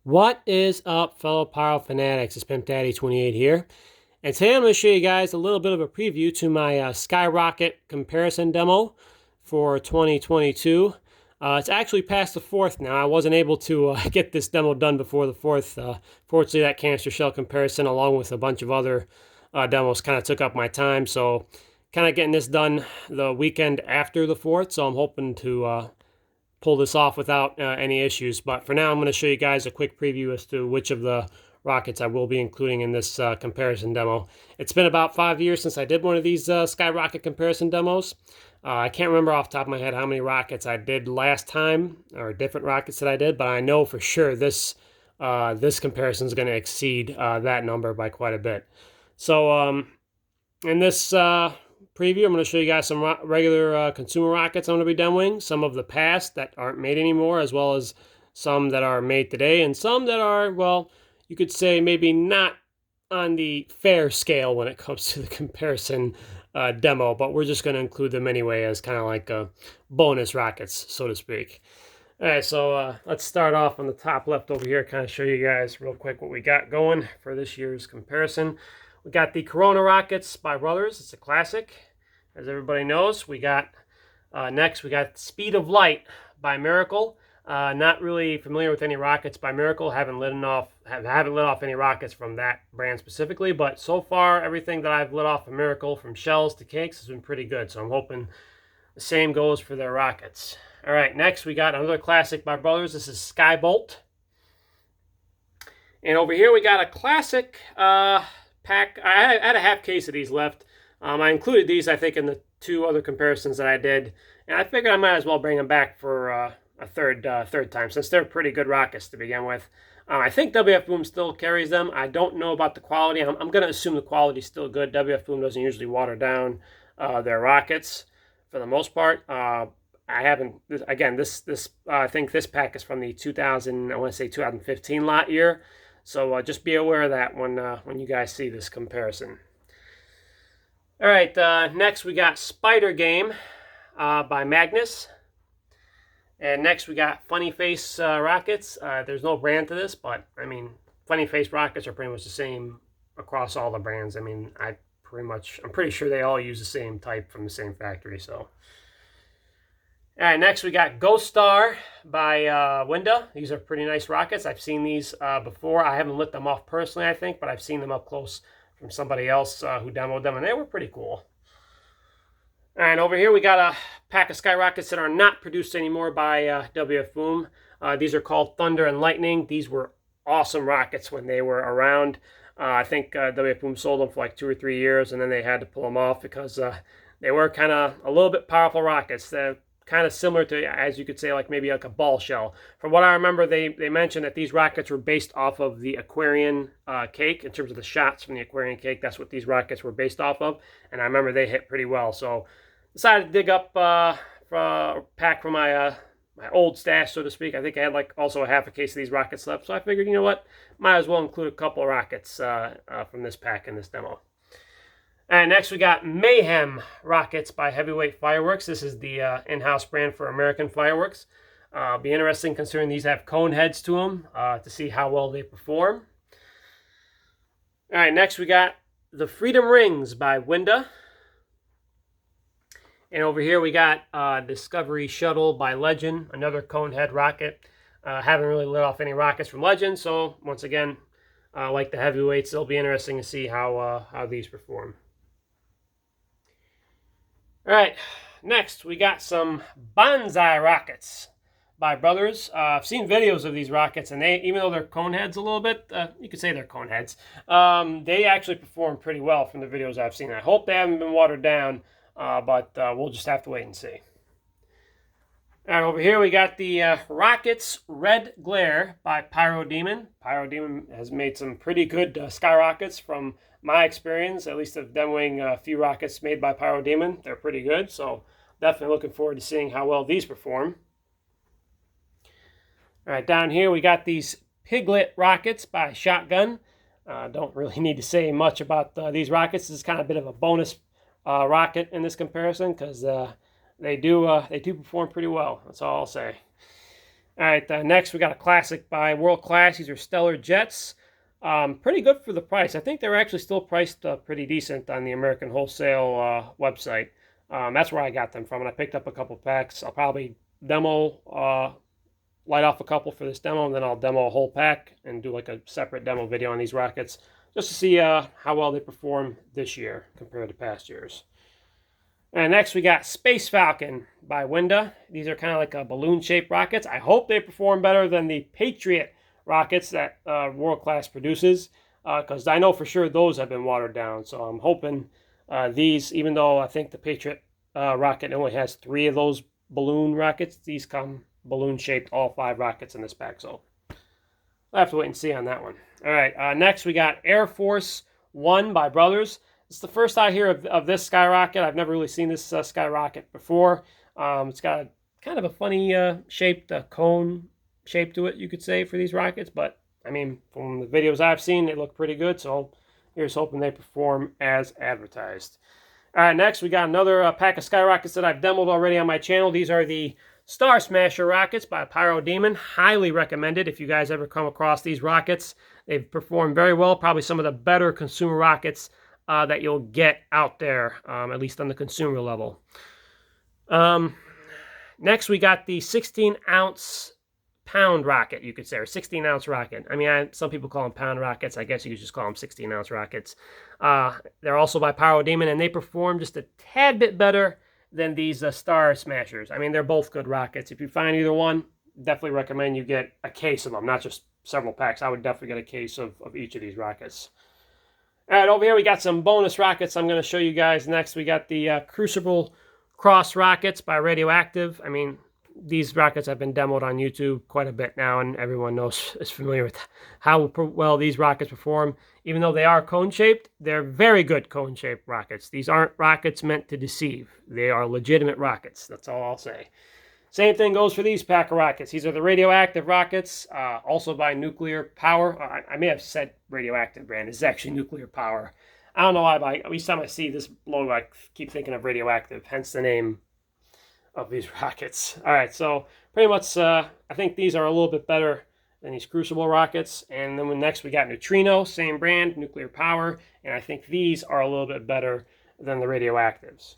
What is up, fellow Pyro Fanatics? It's Pimp Daddy 28 here. And today I'm going to show you guys a little bit of a preview to my Skyrocket comparison demo for 2022. It's actually past the 4th now. I wasn't able to get this demo done before the 4th. Fortunately, that canister shell comparison, along with a bunch of other demos, kind of took up my time. So kind of getting this done the weekend after the 4th. So I'm hoping to pull this off without any issues. But for now, I'm going to show you guys a quick preview as to which of the rockets I will be including in this comparison demo. It's been about 5 years since I did one of these Skyrocket comparison demos. I can't remember off the top of my head how many rockets I did last time, or different rockets that I did, but I know for sure this comparison is going to exceed that number by quite a bit. So in this preview, I'm going to show you guys some regular consumer rockets I'm going to be demoing, some of the past that aren't made anymore, as well as some that are made today, and some that are, well, you could say maybe not on the fair scale when it comes to the comparison demo, but we're just going to include them anyway as kind of like bonus rockets, so to speak. All right, so let's start off on the top left over here, kind of show you guys real quick what we got going for this year's comparison. We got the Corona rockets by Brothers. It's a classic, as everybody knows. We got next, we got Speed of Light by Miracle. Not really familiar with any rockets by Miracle. Haven't lit off any rockets from that brand specifically, but so far everything that I've lit off from Miracle, from shells to cakes, has been pretty good. So I'm hoping the same goes for their rockets. All right, next we got another classic by Brothers. This is Skybolt. And over here we got a classic pack. I had a half case of these left. I included these, I think, in the two other comparisons that I did, and I figured I might as well bring them back for a third time, since they're pretty good rockets to begin with. I think WF Boom still carries them. I don't know about the quality. I'm going to assume the quality's still good. WF Boom doesn't usually water down their rockets for the most part. I haven't, again, I think this pack is from the 2015 lot year. So just be aware of that when you guys see this comparison. All right, next we got Spider Game by Magnus. And next we got Funny Face rockets. There's no brand to this, but I mean, Funny Face rockets are pretty much the same across all the brands. I mean, I'm pretty sure they all use the same type from the same factory. So, all right, next we got Ghost Star by Winda. These are pretty nice rockets. I've seen these before. I haven't lit them off personally, I think, but I've seen them up close from somebody else who demoed them, and they were pretty cool. And over here we got a pack of Skyrockets that are not produced anymore by WF Boom. These are called Thunder and Lightning. These were awesome rockets when they were around. I think WF Boom sold them for like 2 or 3 years, and then they had to pull them off because they were kind of a little bit powerful rockets. They're kind of similar to, as you could say, like maybe like a ball shell. From what I remember, they mentioned that these rockets were based off of the Aquarian cake. In terms of the shots from the Aquarian cake, that's what these rockets were based off of, and I remember they hit pretty well. So decided to dig up a pack from my old stash, so to speak. I think I had like also a half a case of these rockets left, so I figured, you know what, might as well include a couple of rockets from this pack in this demo. And next we got Mayhem rockets by Heavyweight Fireworks. This is the in-house brand for American fireworks. Be interesting considering these have cone heads to them to see how well they perform. All right, next we got the Freedom Rings by Winda. And over here we got Discovery Shuttle by Legend, another cone head rocket. Haven't really lit off any rockets from Legend, so once again, like the heavyweights, it'll be interesting to see how these perform. All right, next we got some Bonsai rockets by Brothers. I've seen videos of these rockets, and they, even though they're cone heads a little bit, you could say they're cone heads, they actually perform pretty well from the videos I've seen. I hope they haven't been watered down, but we'll just have to wait and see. And over here we got the Rockets Red Glare by Pyro Demon. Pyro Demon has made some pretty good skyrockets from my experience, at least of demoing a few rockets made by Pyro Demon. They're pretty good, so definitely looking forward to seeing how well these perform. All right, down here we got these Piglet rockets by Shotgun. Don't really need to say much about these rockets. This is kind of a bit of a bonus rocket in this comparison because they do perform pretty well. That's all I'll say. All right, next we got a classic by World Class. These are Stellar Jets. Pretty good for the price. I think they're actually still priced pretty decent on the American Wholesale website. That's where I got them from, and I picked up a couple packs. I'll probably demo, light off a couple for this demo, and then I'll demo a whole pack and do like a separate demo video on these rockets just to see how well they perform this year compared to past years. And next we got Space Falcon by Winda. These are kind of like balloon-shaped rockets. I hope they perform better than the Patriot rockets that World Class produces, because I know for sure those have been watered down. So I'm hoping these, even though I think the Patriot rocket only has 3 of those balloon rockets, these come balloon-shaped, all 5 rockets in this pack. So I'll have to wait and see on that one. All right, next we got Air Force One by Brothers. It's the first I hear of this skyrocket. I've never really seen this skyrocket before. It's got a, kind of a funny shaped cone shape to it, you could say, for these rockets. But, I mean, from the videos I've seen, they look pretty good. So here's hoping they perform as advertised. All right, next we got another pack of skyrockets that I've demoed already on my channel. These are the Star Smasher rockets by Pyro Demon. Highly recommended if you guys ever come across these rockets. They've performed very well. Probably some of the better consumer rockets that you'll get out there, at least on the consumer level. Next, we got the 16-ounce pound rocket, you could say, or 16-ounce rocket. I mean, some people call them pound rockets. I guess you could just call them 16-ounce rockets. They're also by Pyro Demon, and they perform just a tad bit better than these Star Smashers. I mean, they're both good rockets. If you find either one, definitely recommend you get a case of them, not just several packs. I would definitely get a case of each of these rockets. All right, over here we got some bonus rockets I'm going to show you guys next. We got the Crucible Cross rockets by Radioactive. I mean, these rockets have been demoed on YouTube quite a bit now, and everyone is familiar with how well these rockets perform. Even though they are cone-shaped, they're very good cone-shaped rockets. These aren't rockets meant to deceive. They are legitimate rockets. That's all I'll say. Same thing goes for these pack of rockets. These are the Radioactive rockets, also by Nuclear Power. I may have said Radioactive brand. It's actually Nuclear Power. I don't know why, but each time I see this logo, I keep thinking of Radioactive, hence the name of these rockets. All right, so pretty much I think these are a little bit better than these Crucible rockets. And then next we got Neutrino, same brand, Nuclear Power. And I think these are a little bit better than the Radioactives.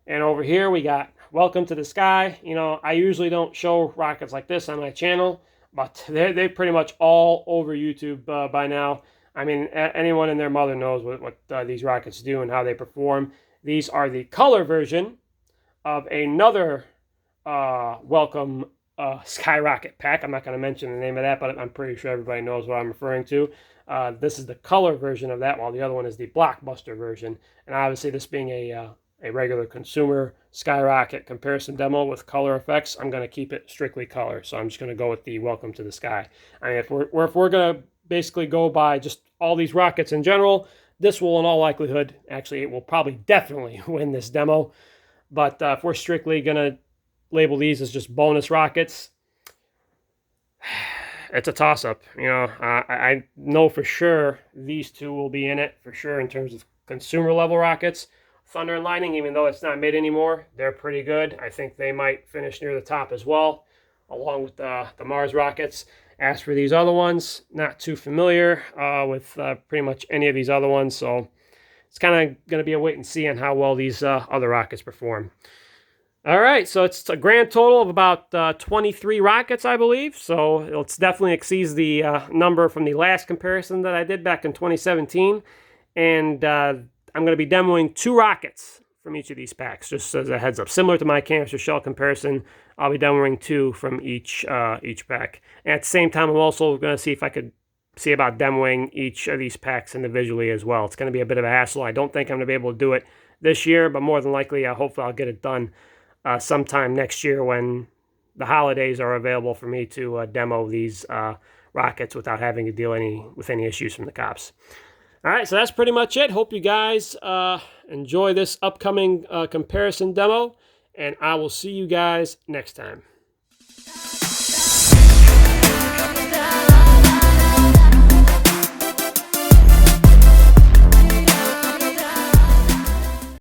And over here we got Welcome to the Sky. You know, I usually don't show rockets like this on my channel, but they're pretty much all over YouTube by now. I mean, anyone and their mother knows what these rockets do and how they perform. These are the color version of another Welcome Skyrocket pack. I'm not going to mention the name of that, but I'm pretty sure everybody knows what I'm referring to. This is the color version of that, while the other one is the blockbuster version. And obviously, this being a regular consumer skyrocket comparison demo with color effects, I'm going to keep it strictly color. So I'm just going to go with the Welcome to the Sky. I mean, if we're going to basically go by just all these rockets in general, this will in all likelihood, actually it will probably definitely win this demo. But if we're strictly going to label these as just bonus rockets, it's a toss-up. You know, I know for sure these two will be in it for sure in terms of consumer level rockets. Thunder and Lightning, even though it's not made anymore, they're pretty good. I think they might finish near the top as well, along with the Mars rockets. As for these other ones, not too familiar with pretty much any of these other ones, so it's kind of going to be a wait and see on how well these other rockets perform. All right, so it's a grand total of about 23 rockets, I believe. So it definitely exceeds the number from the last comparison that I did back in 2017. And I'm going to be demoing 2 rockets from each of these packs, just as a heads up. Similar to my canister shell comparison, I'll be demoing 2 from each pack. And at the same time, I'm also going to see if I could see about demoing each of these packs individually as well. It's going to be a bit of a hassle. I don't think I'm going to be able to do it this year, but more than likely, hopefully I'll get it done sometime next year when the holidays are available for me to demo these rockets without having to deal with any issues from the cops. All right, so that's pretty much it. Hope you guys enjoy this upcoming comparison demo, and I will see you guys next time.